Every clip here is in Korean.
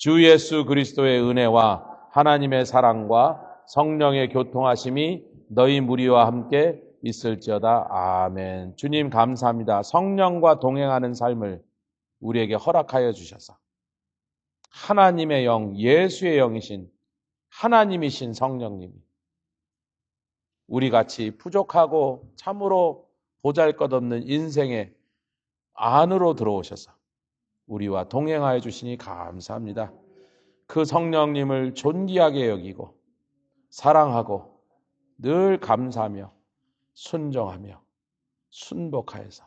주 예수 그리스도의 은혜와 하나님의 사랑과 성령의 교통하심이 너희 무리와 함께 있을지어다. 아멘. 주님 감사합니다. 성령과 동행하는 삶을 우리에게 허락하여 주셔서 하나님의 영, 예수의 영이신 하나님이신 성령님이 우리같이 부족하고 참으로 보잘것없는 인생의 안으로 들어오셔서 우리와 동행하여 주시니 감사합니다. 그 성령님을 존귀하게 여기고 사랑하고 늘 감사하며 순종하며 순복하여서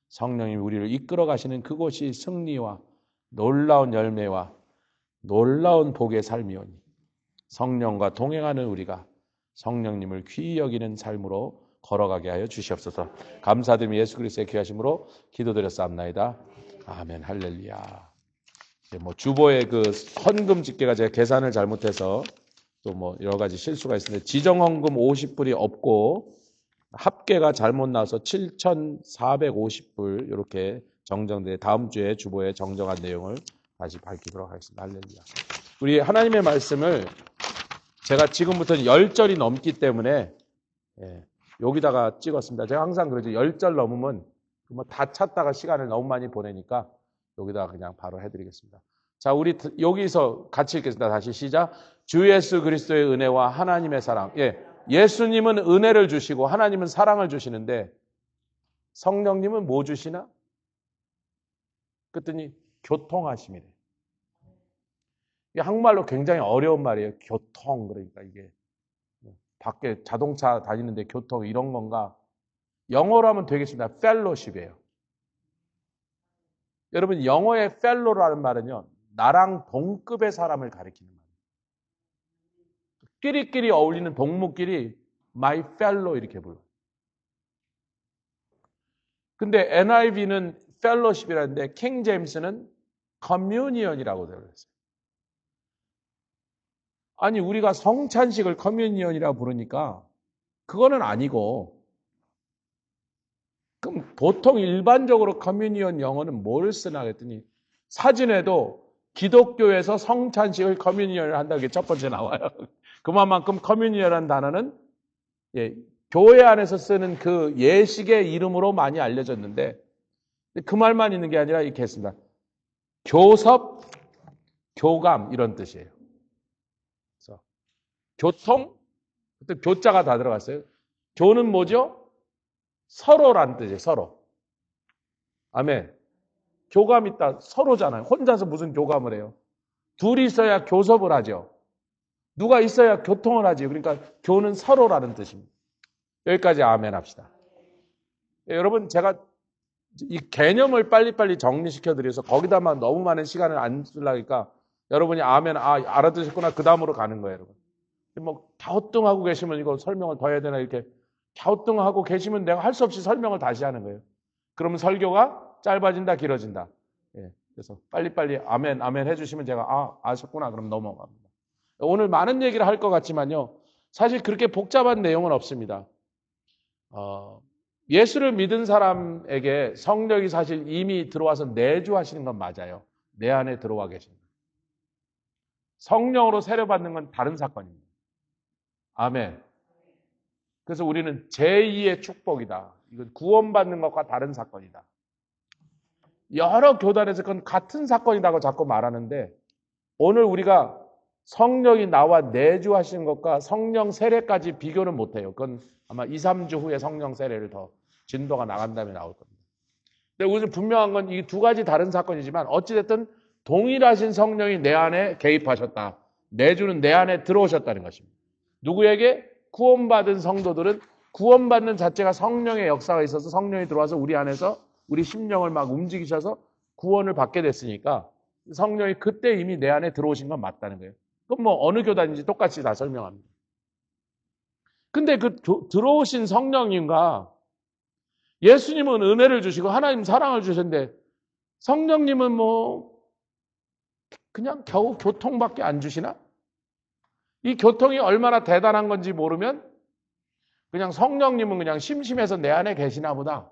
성령님이 우리를 이끌어 가시는 그곳이 승리와 놀라운 열매와 놀라운 복의 삶이오니 성령과 동행하는 우리가 성령님을 귀히 여기는 삶으로 걸어가게 하여 주시옵소서. 감사드리며 예수 그리스도의 귀하심으로 기도드렸사옵나이다. 아멘. 할렐루야. 주보의 그 헌금 집계가 제가 계산을 잘못해서 또 여러 가지 실수가 있었는데 지정헌금 50불이 없고 합계가 잘못 나와서 7,450불 이렇게 정정돼 다음 주에 주보에 정정한 내용을 다시 밝히도록 하겠습니다. 할렐루야. 우리 하나님의 말씀을 제가 지금부터는 10절이 넘기 때문에 여기다가 찍었습니다. 제가 항상 그러죠. 10절 넘으면 다 찾다가 시간을 너무 많이 보내니까 여기다가 그냥 바로 해드리겠습니다. 자, 우리 여기서 같이 읽겠습니다. 다시 시작. 주 예수 그리스도의 은혜와 하나님의 사랑. 예수님은 은혜를 주시고 하나님은 사랑을 주시는데 성령님은 뭐 주시나? 그랬더니 교통하심이래. 이게 한국말로 굉장히 어려운 말이에요. 교통. 그러니까 이게 밖에 자동차 다니는데 교통 이런 건가? 영어로 하면 되겠습니다. fellowship이에요. 여러분 영어의 fellow라는 말은요. 나랑 동급의 사람을 가리키는 말이에요. 끼리끼리 어울리는 동무끼리 my fellow 이렇게 불러요. 근데 NIV는 fellowship이라는데 킹 제임스는 communion이라고 되어 있어요. 아니 우리가 성찬식을 커뮤니언이라고 부르니까 그거는 아니고 그럼 보통 일반적으로 커뮤니언 영어는 뭘 쓰나 했더니 사진에도 기독교에서 성찬식을 커뮤니언을 한다는 게 첫 번째 나와요. 그만큼 커뮤니언이라는 단어는 교회 안에서 쓰는 그 예식의 이름으로 많이 알려졌는데 그 말만 있는 게 아니라 이렇게 했습니다. 교섭, 교감 이런 뜻이에요. 그래서 교통, 교자가 다 들어갔어요. 교는 뭐죠? 서로라는 뜻이에요. 서로. 아멘. 교감 있다. 서로잖아요. 혼자서 무슨 교감을 해요. 둘이 있어야 교섭을 하죠. 누가 있어야 교통을 하지. 그러니까 교는 서로라는 뜻입니다. 여기까지 아멘 합시다. 여러분 제가 이 개념을 빨리빨리 정리시켜드려서 거기다만 너무 많은 시간을 안 쓰려니까 여러분이 아멘 알아두셨구나 그 다음으로 가는 거예요. 여러분. 갸우뚱하고 계시면 이거 설명을 더 해야 되나 이렇게 갸우뚱하고 계시면 내가 할 수 없이 설명을 다시 하는 거예요. 그러면 설교가 짧아진다 길어진다. 그래서 빨리빨리 아멘 해주시면 제가 아셨구나 그럼 넘어갑니다. 오늘 많은 얘기를 할 것 같지만요. 사실 그렇게 복잡한 내용은 없습니다. 예수를 믿은 사람에게 성령이 사실 이미 들어와서 내주하시는 건 맞아요. 내 안에 들어와 계십니다. 성령으로 세례받는 건 다른 사건입니다. 아멘. 그래서 우리는 제2의 축복이다. 이건 구원받는 것과 다른 사건이다. 여러 교단에서 그건 같은 사건이라고 자꾸 말하는데 오늘 우리가 성령이 나와 내주하시는 것과 성령 세례까지 비교는 못해요. 그건 아마 2, 3주 후에 성령 세례를 더 진도가 나간 다음에 나올 겁니다. 근데 우리는 분명한 건 이 두 가지 다른 사건이지만 어찌됐든 동일하신 성령이 내 안에 개입하셨다. 내주는 내 안에 들어오셨다는 것입니다. 누구에게? 구원받은 성도들은 구원받는 자체가 성령의 역사가 있어서 성령이 들어와서 우리 안에서 우리 심령을 막 움직이셔서 구원을 받게 됐으니까 성령이 그때 이미 내 안에 들어오신 건 맞다는 거예요. 그럼 어느 교단인지 똑같이 다 설명합니다. 근데 그 들어오신 성령님과 예수님은 은혜를 주시고 하나님 사랑을 주셨는데 성령님은 그냥 겨우 교통밖에 안 주시나? 이 교통이 얼마나 대단한 건지 모르면 그냥 성령님은 그냥 심심해서 내 안에 계시나 보다.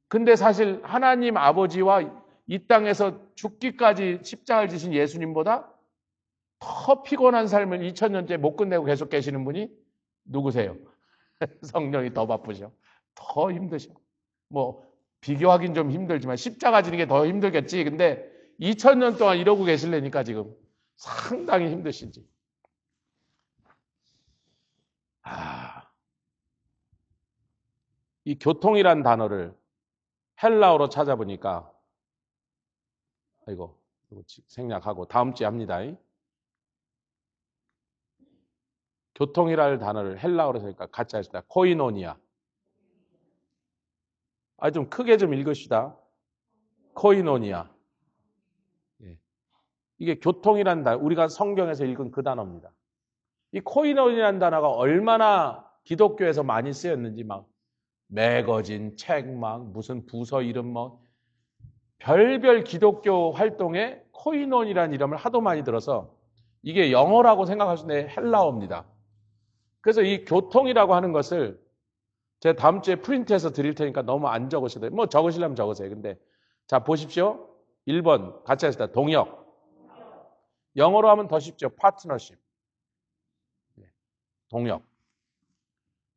근데 사실 하나님 아버지와 이 땅에서 죽기까지 십자가를 지신 예수님보다 더 피곤한 삶을 2000년째 못 끝내고 계속 계시는 분이 누구세요? 성령이 더 바쁘셔. 더 힘드셔. 뭐 비교하긴 좀 힘들지만 십자가 지는 게 더 힘들겠지. 근데 2000년 동안 이러고 계실래니까 지금 상당히 힘드시지. 이 교통이란 단어를 헬라어로 찾아보니까 이거 생략하고 다음 주에 합니다. 교통이라는 단어를 헬라어로 쓰니까 같이 하겠습니다. 코이노니아. 좀 크게 좀 읽읍시다. 코이노니아. 이게 교통이라는 단어, 우리가 성경에서 읽은 그 단어입니다. 이 코이노니아라는 단어가 얼마나 기독교에서 많이 쓰였는지 막 매거진, 책, 막 무슨 부서 이름 뭐 별별 기독교 활동에 코이논이라는 이름을 하도 많이 들어서 이게 영어라고 생각하시는데 헬라어입니다. 그래서 이 교통이라고 하는 것을 제가 다음 주에 프린트해서 드릴 테니까 너무 안 적으셔도 돼요. 뭐 적으시려면 적으세요. 근데 자 보십시오. 1번 같이 하시다. 동역. 영어로 하면 더 쉽죠. 파트너십. 동역.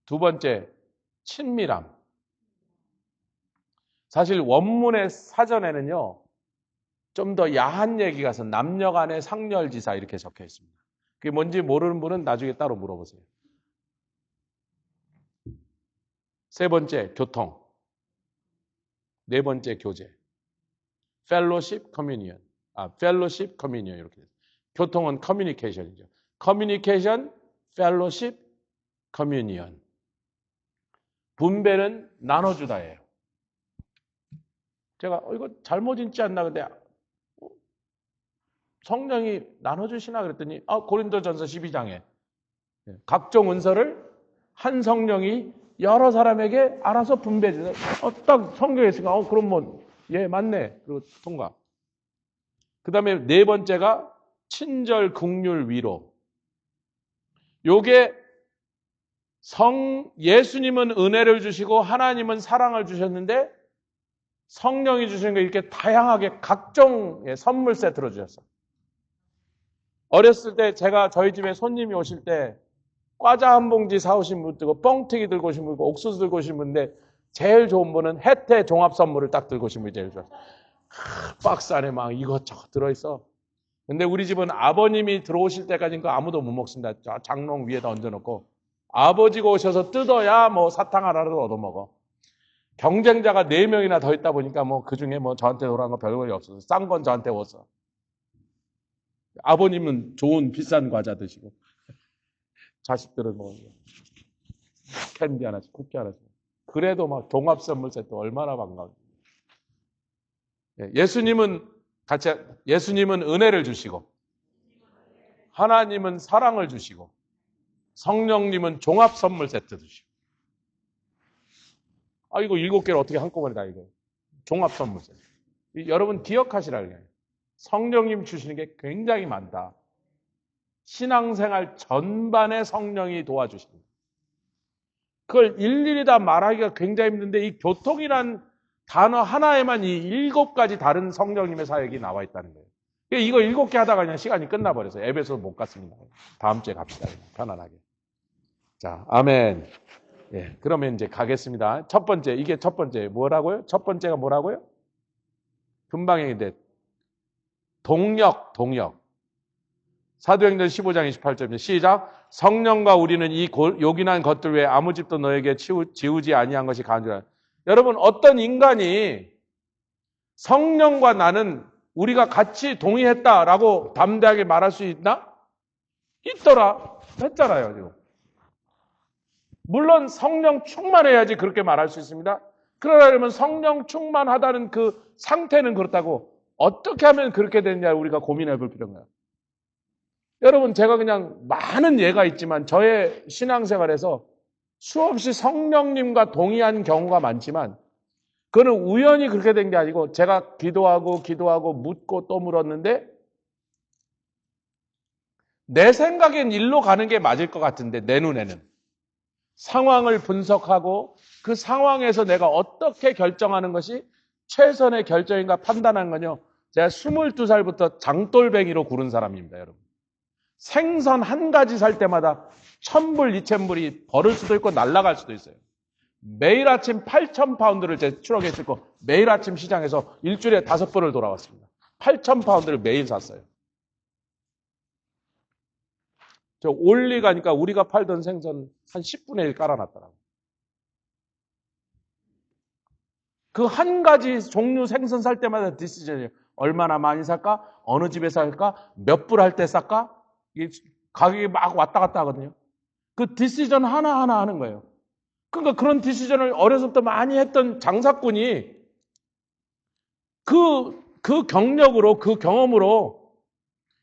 두 번째 친밀함. 사실 원문의 사전에는요. 좀 더 야한 얘기가 서 남녀 간의 상렬지사 이렇게 적혀 있습니다. 그게 뭔지 모르는 분은 나중에 따로 물어보세요. 세 번째 교통. 네 번째 교제. fellowship, communion. fellowship, communion 이렇게 돼요. 교통은 커뮤니케이션이죠. 커뮤니케이션, fellowship, communion. 분배는 나눠주다예요. 제가 이거 잘못 읽지 않나 근데 성령이 나눠주시나 그랬더니 고린도전서 12장에 각종 은사를 한 성령이 여러 사람에게 알아서 분배해 주세요. 딱 성경에 있으니까 그럼 뭐 예 맞네. 그리고 통과. 그 다음에 네 번째가 친절, 긍휼, 위로. 요게 예수님은 은혜를 주시고 하나님은 사랑을 주셨는데 성령이 주시는 거 이렇게 다양하게 각종 선물 세트로 주셨어요. 어렸을 때 제가 저희 집에 손님이 오실 때 과자 한 봉지 사오신 분 있고 뻥튀기 들고 오신 분 있고 옥수수 들고 오신 분인데 제일 좋은 분은 혜태 종합 선물을 딱 들고 오신 분이 제일 좋았어요. 박스 안에 막 이것저것 들어있어. 근데 우리 집은 아버님이 들어오실 때까지는 그 아무도 못 먹습니다. 장롱 위에다 얹어놓고 아버지가 오셔서 뜯어야 뭐 사탕 하나라도 얻어먹어. 경쟁자가 4명이나 더 있다 보니까 뭐 그 중에 뭐 저한테 오라는 거 별거 없어서 싼 건 저한테 왔어. 아버님은 좋은 비싼 과자 드시고 자식들은 뭐 캔디 하나씩 쿠키 하나씩. 그래도 막 종합 선물 세트 얼마나 반가워. 예수님은 은혜를 주시고 하나님은 사랑을 주시고 성령님은 종합 선물 세트 주시고. 이거 7개를 어떻게 한꺼번에 다 이거. 종합 선물 세트. 여러분 기억하시라고요. 성령님 주시는 게 굉장히 많다. 신앙생활 전반에 성령이 도와주십니다. 그걸 일일이 다 말하기가 굉장히 힘든데 이 교통이란 단어 하나에만 이 7가지 다른 성령님의 사역이 나와 있다는 거예요. 이거 7개 하다가 그냥 시간이 끝나버려서 에베소 못 갔습니다. 다음 주에 갑시다. 그냥 편안하게. 자, 아멘. 예, 그러면 이제 가겠습니다. 첫 번째, 이게 첫 번째 뭐라고요? 첫 번째가 뭐라고요? 금방 얘기인데 동력. 사도행전 15장 28절입니다. 시작. 성령과 우리는 이 요긴한 것들 외에 아무 집도 너에게 지우지 아니한 것이 간주라. 여러분 어떤 인간이 성령과 나는 우리가 같이 동의했다라고 담대하게 말할 수 있나? 있더라. 했잖아요. 지금. 물론 성령 충만해야지 그렇게 말할 수 있습니다. 그러려면 성령 충만하다는 그 상태는 그렇다고 어떻게 하면 그렇게 되느냐 우리가 고민해 볼 필요가 있어요. 여러분 제가 그냥 많은 예가 있지만 저의 신앙생활에서 수없이 성령님과 동의한 경우가 많지만 그거는 우연히 그렇게 된 게 아니고 제가 기도하고 묻고 또 물었는데 내 생각엔 일로 가는 게 맞을 것 같은데 내 눈에는 상황을 분석하고 그 상황에서 내가 어떻게 결정하는 것이 최선의 결정인가 판단한 건요. 제가 22살부터 장돌뱅이로 구른 사람입니다, 여러분. 생선 한 가지 살 때마다 1,000불, 2,000불이 벌을 수도 있고 날아갈 수도 있어요. 매일 아침 8,000파운드를 제 추락했을 거 매일 아침 시장에서 일주일에 5번을 돌아왔습니다. 8,000파운드를 매일 샀어요. 저 올리 가니까 우리가 팔던 생선 한 10분의 1 깔아놨더라고요. 그 한 가지 종류 생선 살 때마다 디시전이에요. 얼마나 많이 살까? 어느 집에서 살까? 몇 불 할 때 살까? 이게 가격이 막 왔다 갔다 하거든요. 그 디시전 하나하나 하는 거예요. 그러니까 그런 디시전을 어려서부터 많이 했던 장사꾼이 그 경력으로, 그 경험으로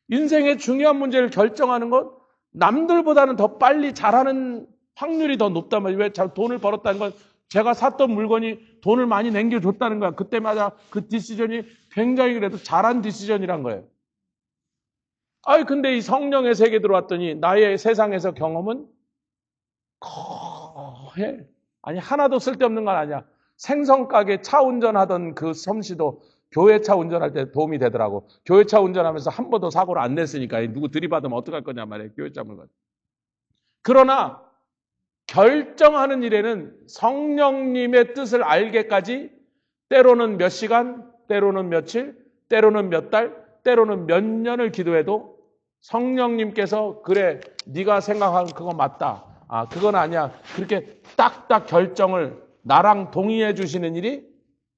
인생의 중요한 문제를 결정하는 것, 남들보다는 더 빨리 잘하는 확률이 더 높단 말이에요. 왜 돈을 벌었다는 건 제가 샀던 물건이 돈을 많이 남겨줬다는 거야. 그때마다 그 디시전이 굉장히 그래도 잘한 디시전이란 거예요. 아이, 근데 이 성령의 세계 들어왔더니 나의 세상에서 경험은 거해. 아니, 하나도 쓸데없는 건 아니야. 생선가게 차 운전하던 그 솜씨도 교회 차 운전할 때 도움이 되더라고. 교회 차 운전하면서 한 번도 사고를 안 냈으니까 누구 들이받으면 어떡할 거냐 말이에요. 교회 차 물건. 그러나 결정하는 일에는 성령님의 뜻을 알게까지 때로는 몇 시간, 때로는 며칠, 때로는 몇 달, 때로는 몇 년을 기도해도 성령님께서 그래, 네가 생각한 그거 맞다. 아, 그건 아니야. 그렇게 딱딱 결정을 나랑 동의해 주시는 일이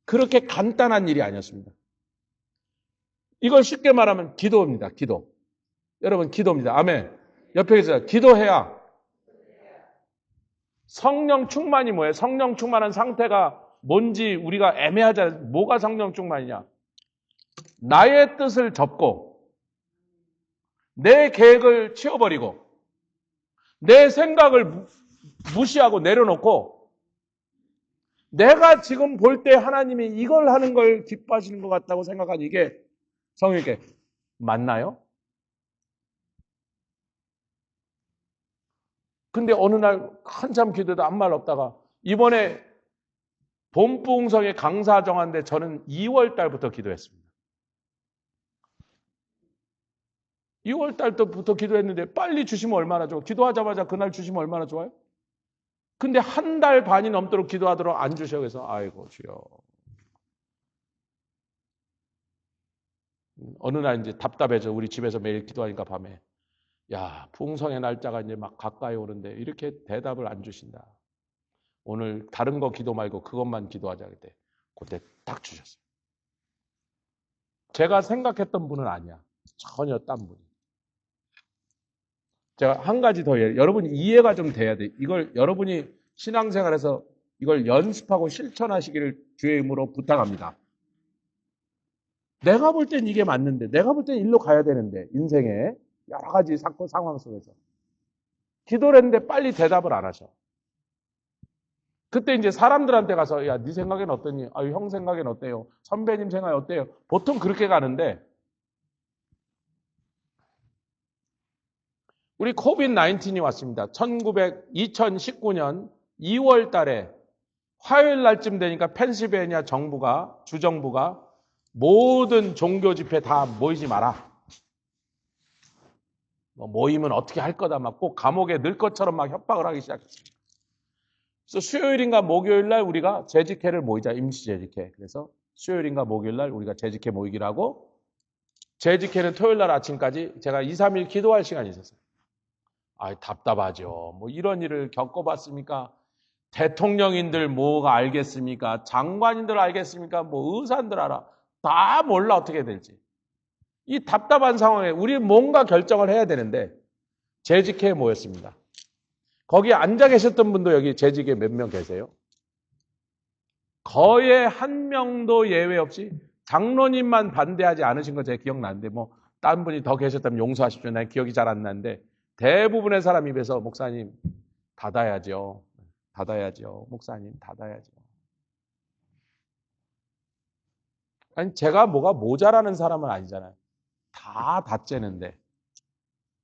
그렇게 간단한 일이 아니었습니다. 이걸 쉽게 말하면 기도입니다. 기도. 여러분, 기도입니다. 아멘. 옆에 계세요. 기도해야. 성령 충만이 뭐예요? 성령 충만한 상태가 뭔지 우리가 애매하잖아요. 뭐가 성령 충만이냐? 나의 뜻을 접고 내 계획을 치워버리고 내 생각을 무시하고 내려놓고 내가 지금 볼 때 하나님이 이걸 하는 걸 기뻐하시는 것 같다고 생각한 이게 성령께 맞나요? 근데 어느 날 한참 기도도 아무 말 없다가 이번에 봄부흥성에 강사 정한데 저는 2월 달부터 기도했습니다. 2월 달부터 기도했는데 빨리 주시면 얼마나 좋아. 기도하자마자 그날 주시면 얼마나 좋아요? 근데 한 달 반이 넘도록 기도하도록 안 주셔. 그래서 아이고 주여. 어느 날 이제 답답해져. 우리 집에서 매일 기도하니까 밤에. 야, 부흥성의 날짜가 이제 막 가까이 오는데 이렇게 대답을 안 주신다. 오늘 다른 거 기도 말고 그것만 기도하자 그때. 그때 딱 주셨어요. 제가 생각했던 분은 아니야. 전혀 딴 분이. 제가 한 가지 더 여러분이 이해가 좀 돼야 돼. 이걸 여러분이 신앙생활에서 이걸 연습하고 실천하시기를 주의 이름으로 부탁합니다. 내가 볼 땐 이게 맞는데, 내가 볼 땐 일로 가야 되는데, 인생에 여러 가지 사건 상황 속에서 기도를 했는데 빨리 대답을 안 하셔. 그때 이제 사람들한테 가서 야, 네 생각엔 어떠니? 아, 형 생각엔 어때요? 선배님 생각이 어때요? 보통 그렇게 가는데 우리 코비드-19이 왔습니다. 2019년 2월 달에 화요일 날쯤 되니까 펜실베니아 정부가, 주정부가 모든 종교 집회 다 모이지 마라. 모이면 어떻게 할 거다. 막 꼭 감옥에 넣을 것처럼 막 협박을 하기 시작했습니다. 그래서 수요일인가 목요일 날 우리가 재직회를 모이자. 임시 재직회. 그래서 수요일인가 목요일 날 우리가 재직회 모이기로 하고 재직회는 토요일 날 아침까지 제가 2, 3일 기도할 시간이 있었어요. 아, 답답하죠. 뭐 이런 일을 겪어봤습니까? 대통령인들 뭐가 알겠습니까? 장관인들 알겠습니까? 뭐 의사인들 알아. 다 몰라 어떻게 될지. 이 답답한 상황에 우리 뭔가 결정을 해야 되는데 재직회에 모였습니다. 거기 앉아 계셨던 분도 여기 재직에 몇 명 계세요? 거의 한 명도 예외 없이 장로님만 반대하지 않으신 거 제가 기억나는데 뭐 다른 분이 더 계셨다면 용서하십시오. 난 기억이 잘 안 나는데 대부분의 사람 입에서 목사님 닫아야죠. 닫아야죠. 목사님 닫아야죠. 아니 제가 뭐가 모자라는 사람은 아니잖아요. 다 닫재는데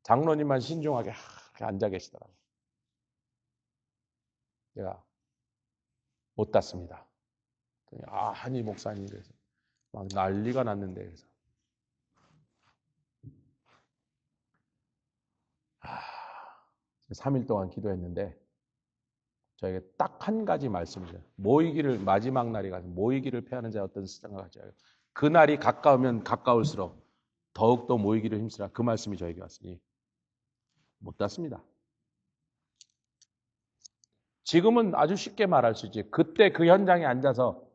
장로님만 신중하게 앉아 계시더라고요. 제가 못 닫습니다. 한이 목사님 그래서 막 난리가 났는데 그래서 3일 동안 기도했는데 저에게 딱 한 가지 말씀이죠. 모이기를 마지막 날이 가서 모이기를 패하는 자 어떤 생각하지 않아요. 그 날이 가까우면 가까울수록 더욱더 모이기를 힘쓰라. 그 말씀이 저에게 왔으니 못 닫습니다. 지금은 아주 쉽게 말할 수 있지. 그때 그 현장에 앉아서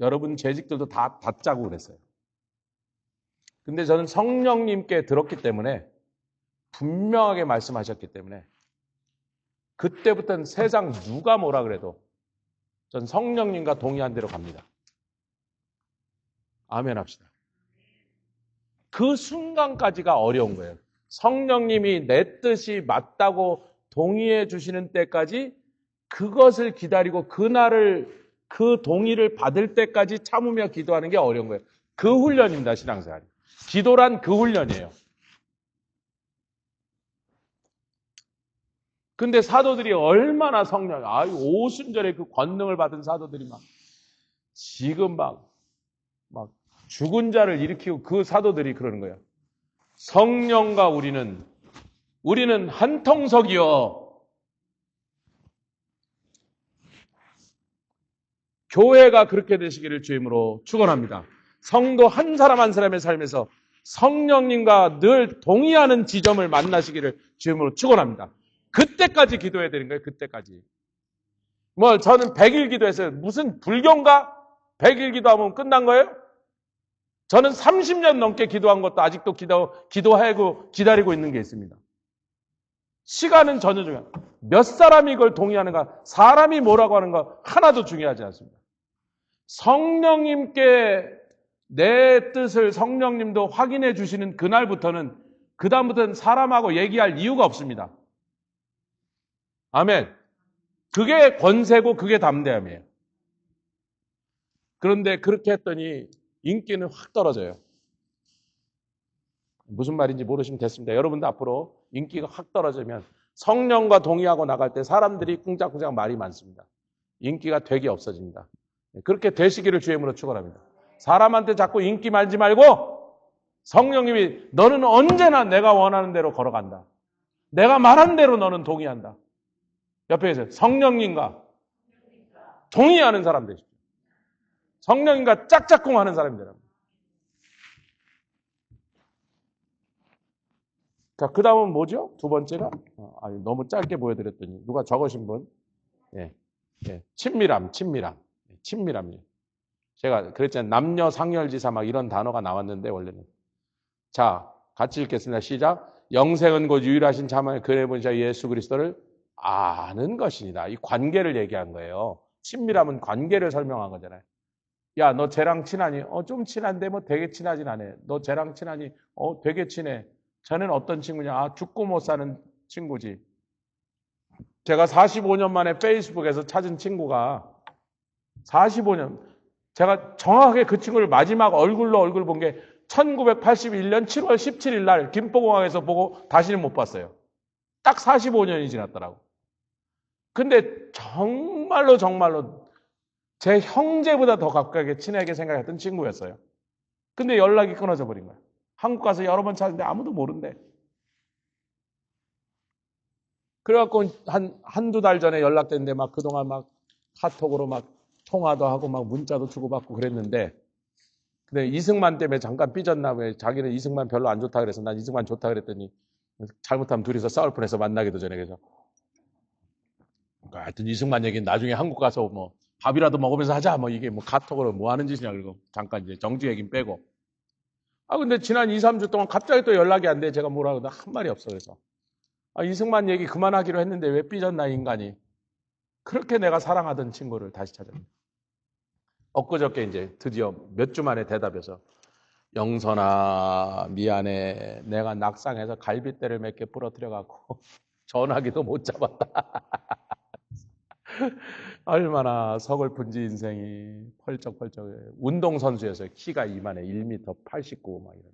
여러분 재직들도 다 닫자고 그랬어요. 근데 저는 성령님께 들었기 때문에 분명하게 말씀하셨기 때문에 그때부터는 세상 누가 뭐라 그래도 전 성령님과 동의한 대로 갑니다. 아멘 합시다. 그 순간까지가 어려운 거예요. 성령님이 내 뜻이 맞다고 동의해 주시는 때까지 그것을 기다리고 그날을 그 동의를 받을 때까지 참으며 기도하는 게 어려운 거예요. 그 훈련입니다. 신앙생활이. 기도란 그 훈련이에요. 근데 사도들이 얼마나 오순절에 그 권능을 받은 사도들이 지금 막 죽은 자를 일으키고 그 사도들이 그러는 거예요. 성령과 우리는 한 통석이요. 교회가 그렇게 되시기를 주임으로 축원합니다. 성도 한 사람 한 사람의 삶에서 성령님과 늘 동의하는 지점을 만나시기를 주임으로 축원합니다. 그때까지 기도해야 되는 거예요. 그때까지. 저는 100일 기도했어요. 무슨 불교인가? 100일 기도하면 끝난 거예요? 저는 30년 넘게 기도한 것도 아직도 기도하고 기다리고 있는 게 있습니다. 시간은 전혀 중요해요. 몇 사람이 이걸 동의하는가? 사람이 뭐라고 하는가? 하나도 중요하지 않습니다. 성령님께 내 뜻을 성령님도 확인해 주시는 그날부터는 그다음부터는 사람하고 얘기할 이유가 없습니다. 아멘. 그게 권세고 그게 담대함이에요. 그런데 그렇게 했더니 인기는 확 떨어져요. 무슨 말인지 모르시면 됐습니다. 여러분도 앞으로 인기가 확 떨어지면 성령과 동의하고 나갈 때 사람들이 꿍짝꿍짝 말이 많습니다. 인기가 되게 없어집니다. 그렇게 되시기를 주임으로 축원합니다. 사람한테 자꾸 인기 말지 말고 성령님이 너는 언제나 내가 원하는 대로 걸어간다. 내가 말한 대로 너는 동의한다. 옆에 계세요. 성령님과 동의하는 사람 되십시오. 성령님과 짝짝꿍 하는 사람이 되랍니다. 자, 그 다음은 뭐죠? 두 번째가? 너무 짧게 보여드렸더니. 누가 적으신 분? 친밀함. 제가 그랬잖아요. 남녀 상열지사 이런 단어가 나왔는데, 원래는. 자, 같이 읽겠습니다. 시작. 영생은 곧 유일하신 자만의 그래 본 자 예수 그리스도를 아는 것이니다. 이 관계를 얘기한 거예요. 친밀함은 관계를 설명한 거잖아요. 야, 너 쟤랑 친하니? 좀 친한데 되게 친하진 않아. 너 쟤랑 친하니? 되게 친해. 쟤는 어떤 친구냐? 죽고 못 사는 친구지. 제가 45년 만에 페이스북에서 찾은 친구가 45년. 제가 정확하게 그 친구를 마지막 얼굴로 얼굴 본 게 1981년 7월 17일 날 김포공항에서 보고 다시는 못 봤어요. 딱 45년이 지났더라고. 근데 정말로 제 형제보다 더 가깝게 친하게 생각했던 친구였어요. 근데 연락이 끊어져 버린 거야. 한국 가서 여러 번 찾았는데 아무도 모른대. 그래갖고 한두 달 전에 연락됐는데 그동안 카톡으로 통화도 하고 문자도 주고받고 그랬는데 근데 이승만 때문에 잠깐 삐졌나 왜 자기는 이승만 별로 안 좋다 그래서 난 이승만 좋다 그랬더니 잘못하면 둘이서 싸울 뻔해서 만나기도 전에 그래서 하여튼 이승만 얘기는 나중에 한국 가서 밥이라도 먹으면서 하자 이게 카톡으로 뭐 하는 짓이냐 그러고 잠깐 이제 정치 얘기는 빼고 근데 지난 2, 3주 동안 갑자기 또 연락이 안 돼. 제가 뭐라 그러다 한 말이 없어. 그래서 이승만 얘기 그만하기로 했는데 왜 삐졌나 인간이. 그렇게 내가 사랑하던 친구를 다시 찾았네. 엊그저께 이제 드디어 몇 주 만에 대답해서 영선아 미안해. 내가 낙상해서 갈빗대를 몇 개 부러뜨려갖고 전화기도 못 잡았다. 얼마나 서글픈지 인생이 펄쩍펄쩍해. 운동선수였어요. 키가 이만해. 1m 89 이런.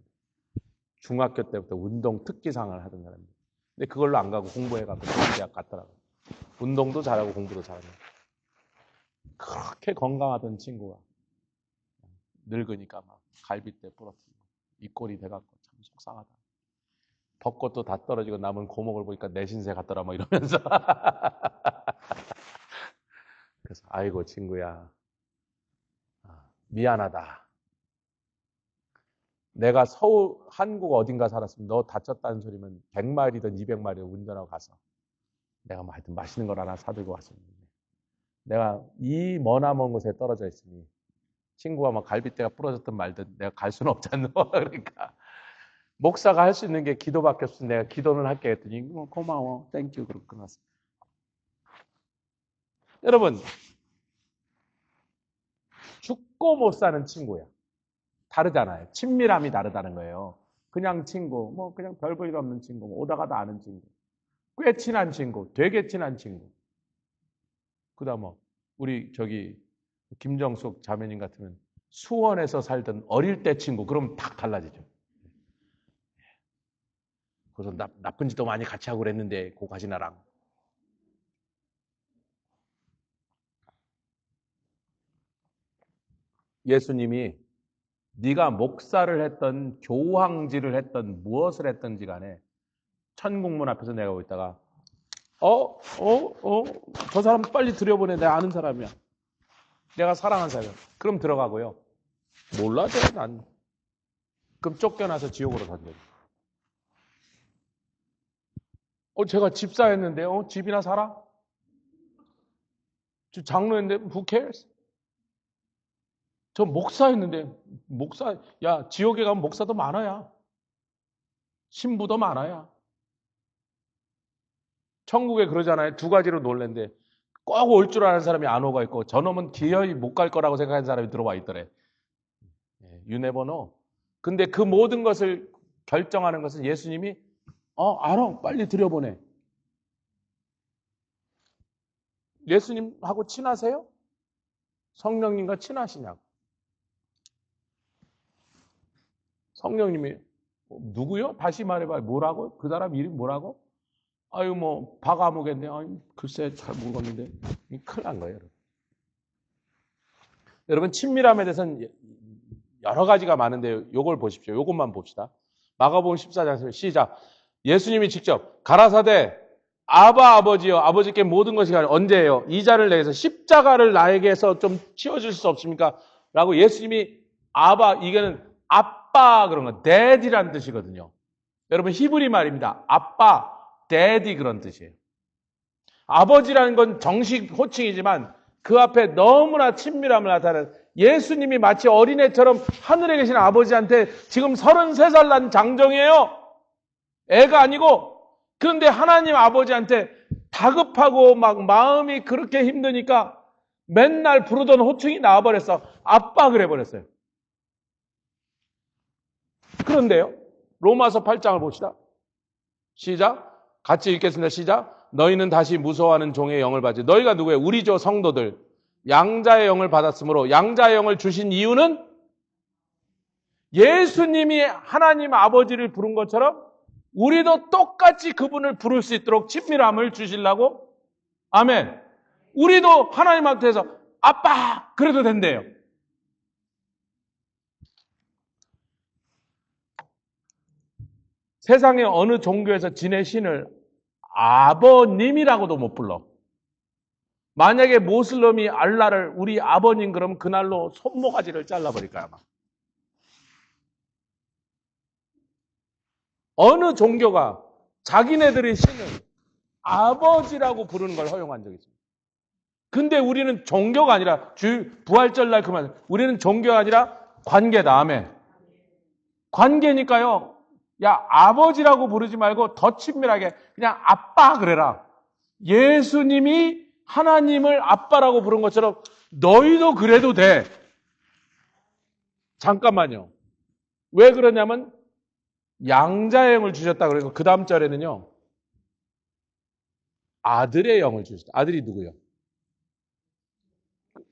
중학교 때부터 운동 특기상을 하던 사람입니다. 근데 그걸로 안 가고 공부해갖고 대학 갔더라고요. 운동도 잘하고 공부도 잘하고. 그렇게 건강하던 친구가 늙으니까 막 갈비뼈 부러뜨리고 입꼬리 돼갖고 참 속상하다. 벚꽃도 다 떨어지고 남은 고목을 보니까 내 신세 같더라 뭐 이러면서 그래서 아이고 친구야 미안하다. 내가 서울 한국 어딘가 살았으면 너 다쳤다는 소리면 100마일이든 200마일이든 운전하고 가서 내가 뭐 하여튼 맛있는 걸 하나 사들고 왔었는데 내가 이 머나먼 곳에 떨어져 있으니 친구가 막 갈비뼈가 부러졌든 말든 내가 갈 수는 없잖아. 그러니까 목사가 할 수 있는 게 기도밖에 없어. 내가 기도는 할게 했더니 고마워, 땡큐 그러고 끝났어. 여러분 죽고 못 사는 친구야. 다르잖아요. 친밀함이 다르다는 거예요. 그냥 친구, 뭐 그냥 별 볼 일 없는 친구, 뭐 오다 가다 아는 친구, 꽤 친한 친구, 되게 친한 친구. 그다음 뭐 우리 저기 김정숙 자매님 같으면 수원에서 살던 어릴 때 친구, 그럼 딱 달라지죠. 그래서 나쁜 짓도 많이 같이 하고 그랬는데 고가지나랑. 예수님이 네가 목사를 했던 교황지를 했던 무엇을 했던지 간에 천국문 앞에서 내가 보고 있다가 저 사람 빨리 들여보내. 내가 아는 사람이야. 내가 사랑하는 사람이야. 그럼 들어가고요. 몰라, 난. 그럼 쫓겨나서 지옥으로 던져요. 제가 집사였는데, 집이나 살아? 저 장로였는데, who cares? 저 목사였는데, 야, 지옥에 가면 목사도 많아야. 신부도 많아야. 천국에 그러잖아요. 두 가지로 놀랜데, 꼭 올 줄 아는 사람이 안 오가 있고, 저놈은 기어이 못 갈 거라고 생각하는 사람이 들어와 있더래. You never know. 근데 그 모든 것을 결정하는 것은 예수님이, 알아. 빨리 들여보내. 예수님하고 친하세요? 성령님과 친하시냐고. 성령님이 누구요? 다시 말해봐요. 뭐라고? 그 사람 이름 뭐라고? 아유 뭐 박아무겠네. 글쎄 잘 모르겠는데. 큰일 난 거예요. 여러분 친밀함에 대해서는 여러 가지가 많은데 요걸 보십시오. 요것만 봅시다. 마가복음 14장 시작. 예수님이 직접 가라사대 아바 아버지여 아버지께 모든 것이 가려. 언제예요? 이 잔을 내게서 십자가를 나에게서 좀 치워줄 수 없습니까? 라고 예수님이 아바, 이거는 아빠 그런 거, daddy라는 뜻이거든요. 여러분 히브리 말입니다. 아빠, daddy 그런 뜻이에요. 아버지라는 건 정식 호칭이지만 그 앞에 너무나 친밀함을 나타내는 예수님이 마치 어린애처럼 하늘에 계신 아버지한테 지금 33살 난 장정이에요. 애가 아니고. 그런데 하나님 아버지한테 다급하고 막 마음이 그렇게 힘드니까 맨날 부르던 호칭이 나와버렸어. 아빠 그래버렸어요. 그런데요. 로마서 8장을 봅시다. 시작. 같이 읽겠습니다. 시작. 너희는 다시 무서워하는 종의 영을 받지. 너희가 누구예요? 우리죠 성도들. 양자의 영을 받았으므로 양자의 영을 주신 이유는 예수님이 하나님 아버지를 부른 것처럼 우리도 똑같이 그분을 부를 수 있도록 친밀함을 주시려고. 아멘. 우리도 하나님 앞에서 아빠 그래도 된대요. 세상의 어느 종교에서 지네 신을 아버님이라고도 못 불러. 만약에 모슬림이 알라를 우리 아버님 그러면 그날로 손모가지를 잘라버릴 거야 아마. 어느 종교가 자기네들의 신을 아버지라고 부르는 걸 허용한 적이 있습니다. 근데 우리는 종교가 아니라 부활절날 그만. 우리는 종교가 아니라 관계다. 아멘. 관계니까요. 야 아버지라고 부르지 말고 더 친밀하게 그냥 아빠 그래라. 예수님이 하나님을 아빠라고 부른 것처럼 너희도 그래도 돼. 잠깐만요. 왜 그러냐면 양자의 영을 주셨다 그래서 그 다음 절에는요. 아들의 영을 주셨다. 아들이 누구요?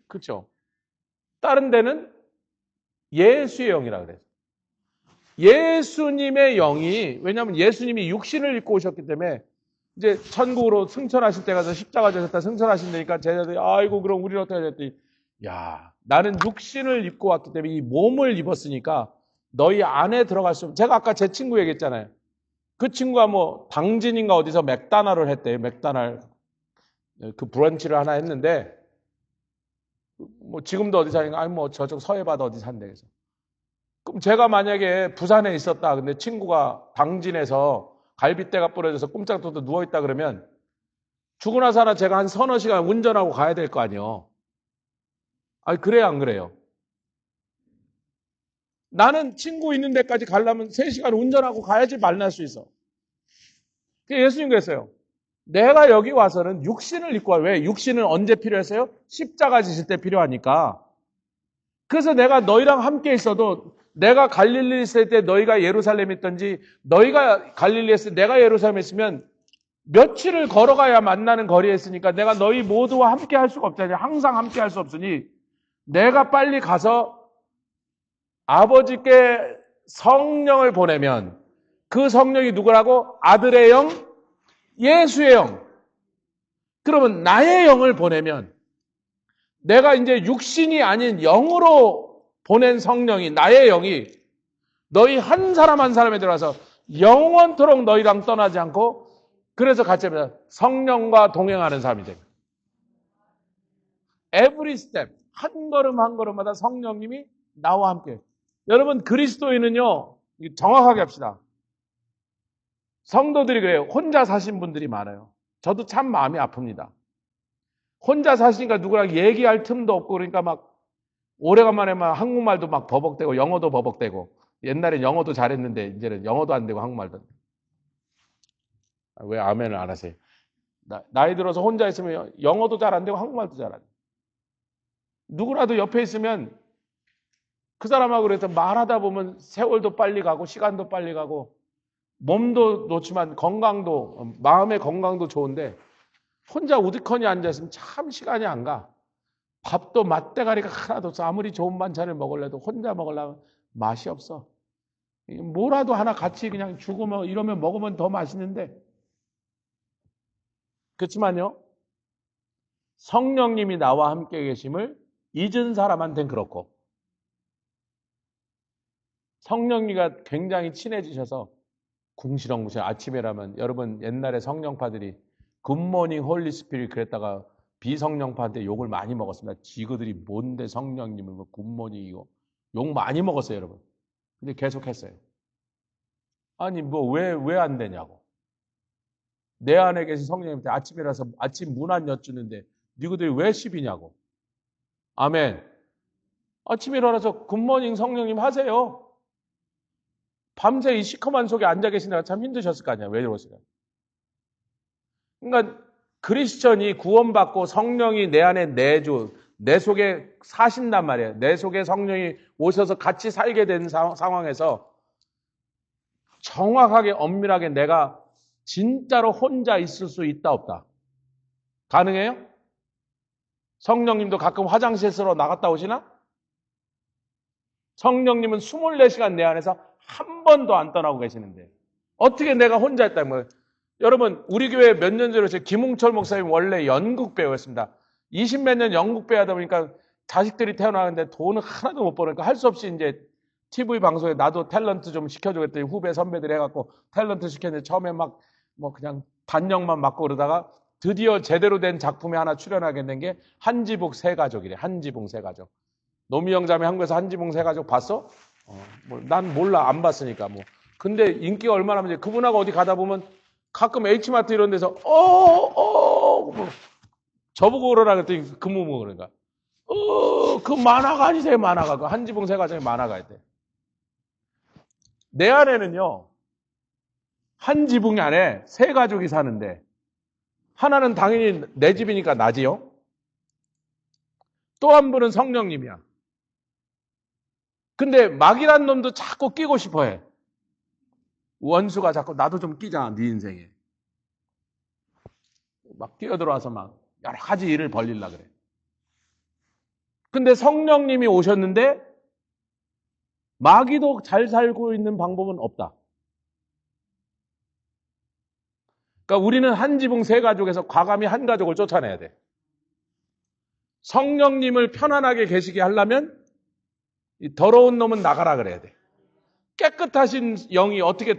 그렇죠. 다른 데는 예수의 영이라 그래요. 예수님의 영이 왜냐하면 예수님이 육신을 입고 오셨기 때문에 이제 천국으로 승천하실 때 가서 십자가 지셨다 승천하신다니까 제자들이 아이고 그럼 우리는 어떻게 해야 됐더니 야 나는 육신을 입고 왔기 때문에 이 몸을 입었으니까 너희 안에 들어갈 수 없는 제가 아까 제 친구 얘기했잖아요. 그 친구가 뭐 당진인가 어디서 맥다날을 했대요. 맥다날 그 브런치를 하나 했는데 뭐 지금도 어디 사니까 아니 뭐 저쪽 서해바다 어디 산대 그래서 그럼 제가 만약에 부산에 있었다 근데 친구가 당진에서 갈빗대가 부러져서 꼼짝도 누워있다 그러면 죽으나 사나 제가 한 서너 시간 운전하고 가야 될 거 아니에요. 아니 그래요 안 그래요? 나는 친구 있는 데까지 가려면 3시간 운전하고 가야지 만날 수 있어. 예수님 그랬어요. 내가 여기 와서는 육신을 입고 와. 왜? 육신은 언제 필요했어요? 십자가 지실 때 필요하니까. 그래서 내가 너희랑 함께 있어도 내가 갈릴리에 있을 때 너희가 예루살렘에 있든지 너희가 갈릴리에 있을 때 내가 예루살렘에 있으면 며칠을 걸어가야 만나는 거리에 있으니까 내가 너희 모두와 함께 할 수가 없잖아요. 항상 함께 할 수 없으니 내가 빨리 가서 아버지께 성령을 보내면 그 성령이 누구라고? 아들의 영, 예수의 영. 그러면 나의 영을 보내면 내가 이제 육신이 아닌 영으로 보낸 성령이 나의 영이 너희 한 사람 한 사람에 들어가서 영원토록 너희랑 떠나지 않고 그래서 같이 성령과 동행하는 사람이 됩니다. Every step 한 걸음 한 걸음마다 성령님이 나와 함께. 여러분 그리스도인은요 정확하게 합시다. 성도들이 그래요. 혼자 사신 분들이 많아요. 저도 참 마음이 아픕니다. 혼자 사시니까 누구랑 얘기할 틈도 없고 그러니까 막 오래간만에 막 한국말도 막 버벅대고 영어도 버벅대고 옛날엔 영어도 잘했는데 이제는 영어도 안 되고 한국말도 안 되고. 왜 아멘을 안 하세요? 나이 들어서 혼자 있으면 영어도 잘 안 되고 한국말도 잘 안 돼요. 누구라도 옆에 있으면 그 사람하고 그래서 말하다 보면 세월도 빨리 가고 시간도 빨리 가고 몸도 좋지만 건강도 마음의 건강도 좋은데 혼자 우두커니 앉아있으면 참 시간이 안 가. 밥도 맛대가리가 하나도 없어. 아무리 좋은 반찬을 먹으려도 혼자 먹으려면 맛이 없어. 뭐라도 하나 같이 그냥 주고 뭐 이러면 먹으면 더 맛있는데 그렇지만요 성령님이 나와 함께 계심을 잊은 사람한테는 그렇고 성령님과 굉장히 친해지셔서 궁시렁궁시렁 아침에라면 여러분 옛날에 성령파들이 굿모닝 홀리 스피릿 그랬다가 비성령파한테 욕을 많이 먹었습니다. 지그들이 뭔데 성령님을 뭐 굿모닝이고 욕 많이 먹었어요 여러분. 근데 계속했어요. 아니 뭐 왜 안 되냐고. 내 안에 계신 성령님한테 아침이라서 아침 문 안 여쭈는데 니그들이 왜 시비냐고. 아멘. 아침에 일어나서 굿모닝 성령님 하세요. 밤새 이 시커먼 속에 앉아 계시다가 참 힘드셨을 거 아니야. 왜 그러세요? 그러니까 크리스천이 구원받고 성령이 내 안에 내주, 내 속에 사신단 말이에요. 내 속에 성령이 오셔서 같이 살게 된 상황에서 정확하게 엄밀하게 내가 진짜로 혼자 있을 수 있다 없다. 가능해요? 성령님도 가끔 화장실 쓰러 나갔다 오시나? 성령님은 24시간 내 안에서 한 번도 안 떠나고 계시는데 어떻게 내가 혼자 있다는 거예요? 여러분 우리 교회 몇 년 전에 김웅철 목사님 원래 연극 배우였습니다. 20몇 년 연극 배우 하다 보니까 자식들이 태어나는데 돈을 하나도 못 버니까 할 수 없이 이제 TV 방송에 나도 탤런트 좀 시켜줘 그랬더니 후배 선배들 해갖고 탤런트 시켰는데 처음에 막 뭐 그냥 단역만 맡고 그러다가 드디어 제대로 된 작품에 하나 출연하게 된 게 한지북 세 가족이래. 한지붕 세 가족. 노미영 자매 한국에서 한지붕 세 가족 봤어? 난 몰라 안 봤으니까 뭐. 근데 인기가 얼마나 많은지 그분하고 어디 가다 보면 가끔 H마트 이런 데서 뭐 저보고 그러라 그랬더니 그무무 그러니까 그 만화가 아니세요 만화가 그 한지붕 세 가족의 만화가 있대. 내 안에는요 한 지붕 안에 세 가족이 사는데 하나는 당연히 내 집이니까 나지요. 또 한 분은 성령님이야. 근데 막이란 놈도 자꾸 끼고 싶어해. 원수가 자꾸 나도 좀 끼자 네 인생에. 막 끼어들어와서 막 여러 가지 일을 벌리려고 그래. 근데 성령님이 오셨는데 마귀도 잘 살고 있는 방법은 없다. 그러니까 우리는 한 지붕 세 가족에서 과감히 한 가족을 쫓아내야 돼. 성령님을 편안하게 계시게 하려면 이 더러운 놈은 나가라 그래야 돼. 깨끗하신 영이 어떻게